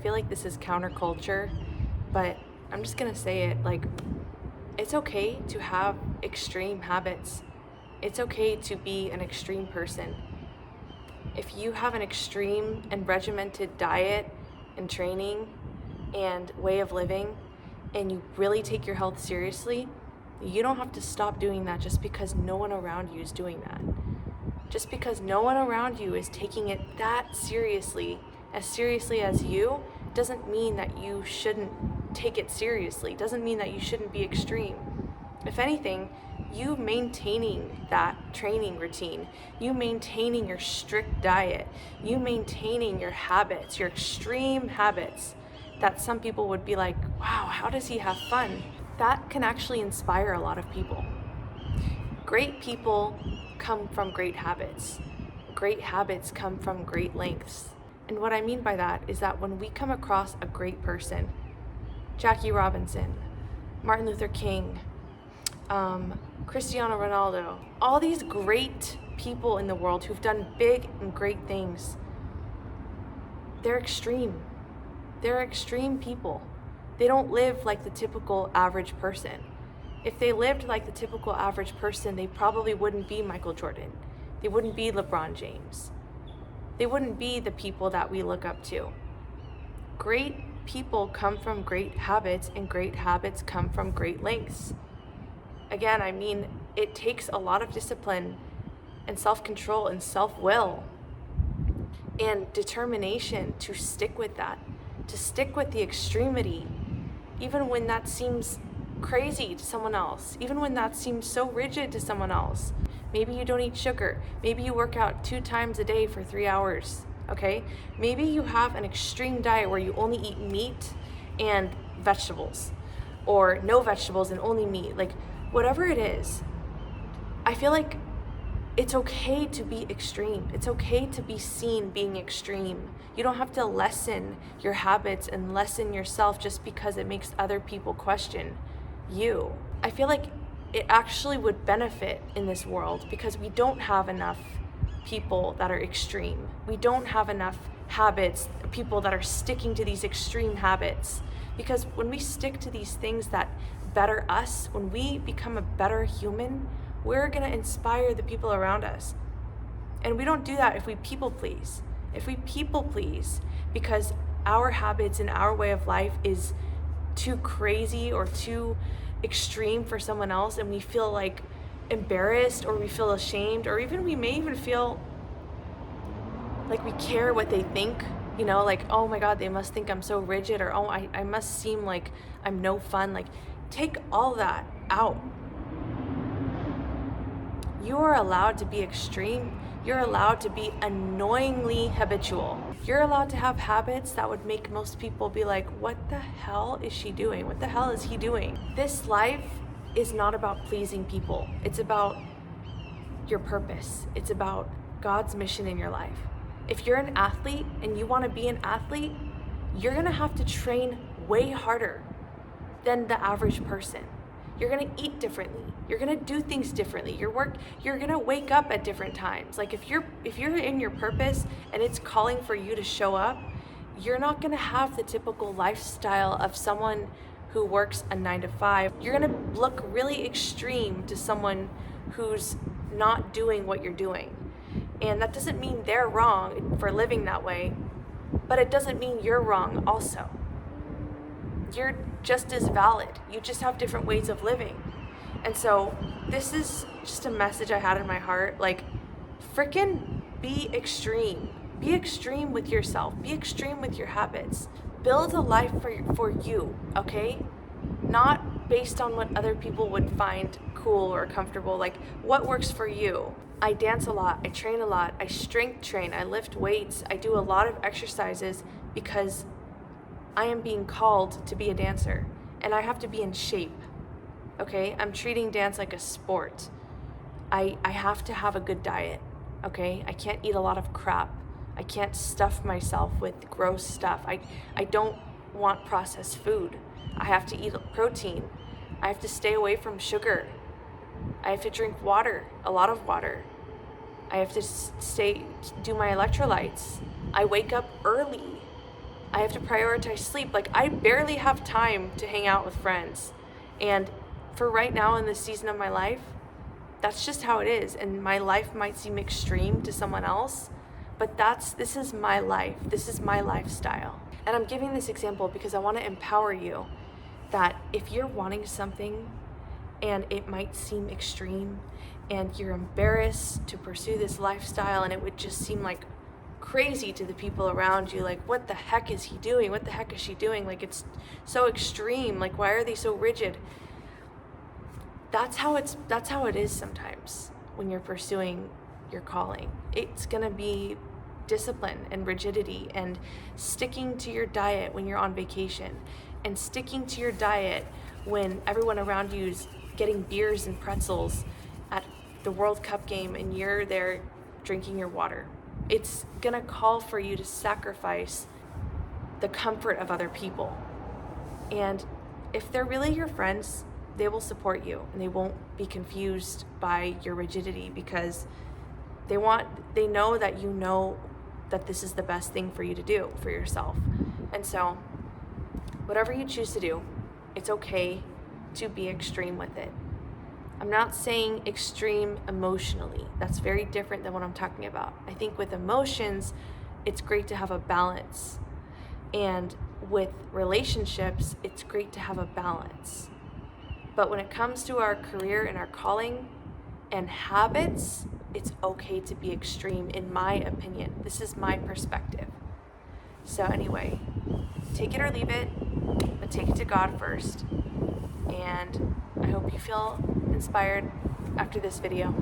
feel like this is counterculture, but I'm just gonna say it, like, it's okay to have extreme habits. It's okay to be an extreme person. If you have an extreme and regimented diet and training and way of living, and you really take your health seriously, you don't have to stop doing that just because no one around you is doing that. Just because no one around you is taking it that seriously as you, doesn't mean that you shouldn't take it seriously. Doesn't mean that you shouldn't be extreme. If anything, you maintaining that training routine, you maintaining your strict diet, you maintaining your habits, your extreme habits, that some people would be like, wow, how does he have fun? That can actually inspire a lot of people. Great people come from great habits. Great habits come from great lengths. And what I mean by that is that when we come across a great person, Jackie Robinson, Martin Luther King, Cristiano Ronaldo, all these great people in the world who've done big and great things, they're extreme. They're extreme people. They don't live like the typical average person. If they lived like the typical average person, they probably wouldn't be Michael Jordan. They wouldn't be LeBron James. They wouldn't be the people that we look up to. Great people come from great habits, and great habits come from great lengths. Again, I mean, it takes a lot of discipline and self-control and self-will and determination to stick with that, to stick with the extremity, even when that seems crazy to someone else, even when that seems so rigid to someone else. Maybe you don't eat sugar. Maybe you work out 2 times a day for 3 hours, okay? Maybe you have an extreme diet where you only eat meat and vegetables, or no vegetables and only meat. Like, whatever it is, I feel like it's okay to be extreme. It's okay to be seen being extreme. You don't have to lessen your habits and lessen yourself just because it makes other people question you. I feel like it actually would benefit in this world because we don't have enough people that are extreme. We don't have enough habits, people that are sticking to these extreme habits. Because when we stick to these things that better us, when we become a better human, we're gonna inspire the people around us. And we don't do that if we people please. If we people please because our habits and our way of life is too crazy or too extreme for someone else, and we feel like embarrassed, or we feel ashamed, or even we may even feel like we care what they think, you know, like, oh my God, they must think I'm so rigid, or oh, I must seem like I'm no fun. Like, take all that out. You are allowed to be extreme. You're allowed to be annoyingly habitual. You're allowed to have habits that would make most people be like, what the hell is she doing? What the hell is he doing? This life is not about pleasing people. It's about your purpose. It's about God's mission in your life. If you're an athlete and you want to be an athlete, you're gonna have to train way harder than the average person. You're gonna eat differently. You're gonna do things differently. You're gonna wake up at different times. Like, if you're in your purpose and it's calling for you to show up, you're not gonna have the typical lifestyle of someone who works a 9 to 5. You're gonna look really extreme to someone who's not doing what you're doing. And that doesn't mean they're wrong for living that way, but it doesn't mean you're wrong also. You're just as valid. You just have different ways of living. And so this is just a message I had in my heart. Like, frickin' be extreme. Be extreme with yourself. Be extreme with your habits. Build a life for you, okay? Not based on what other people would find cool or comfortable. Like, what works for you? I dance a lot. I train a lot. I strength train. I lift weights. I do a lot of exercises because I am being called to be a dancer, and I have to be in shape, okay? I'm treating dance like a sport. I have to have a good diet, okay? I can't eat a lot of crap. I can't stuff myself with gross stuff. I don't want processed food. I have to eat protein. I have to stay away from sugar. I have to drink water, a lot of water. I have to do my electrolytes. I wake up early. I have to prioritize sleep. Like, I barely have time to hang out with friends. And for right now in this season of my life, that's just how it is. And my life might seem extreme to someone else, but this is my life. This is my lifestyle. And I'm giving this example because I want to empower you that if you're wanting something and it might seem extreme and you're embarrassed to pursue this lifestyle and it would just seem like crazy to the people around you, like, what the heck is he doing? What the heck is she doing? Like, it's so extreme. Like, why are they so rigid? That's how it is sometimes when you're pursuing your calling. It's gonna be discipline and rigidity and sticking to your diet when you're on vacation and sticking to your diet when everyone around you is getting beers and pretzels at the World Cup game and you're there drinking your water. It's gonna call for you to sacrifice the comfort of other people. And if they're really your friends, they will support you and they won't be confused by your rigidity because they know that you know that this is the best thing for you to do for yourself. And so whatever you choose to do, it's okay to be extreme with it. I'm not saying extreme emotionally. That's very different than what I'm talking about. I think with emotions, it's great to have a balance. And with relationships, it's great to have a balance. But when it comes to our career and our calling and habits, it's okay to be extreme, in my opinion. This is my perspective. So anyway, take it or leave it, but take it to God first. And I hope you feel inspired after this video.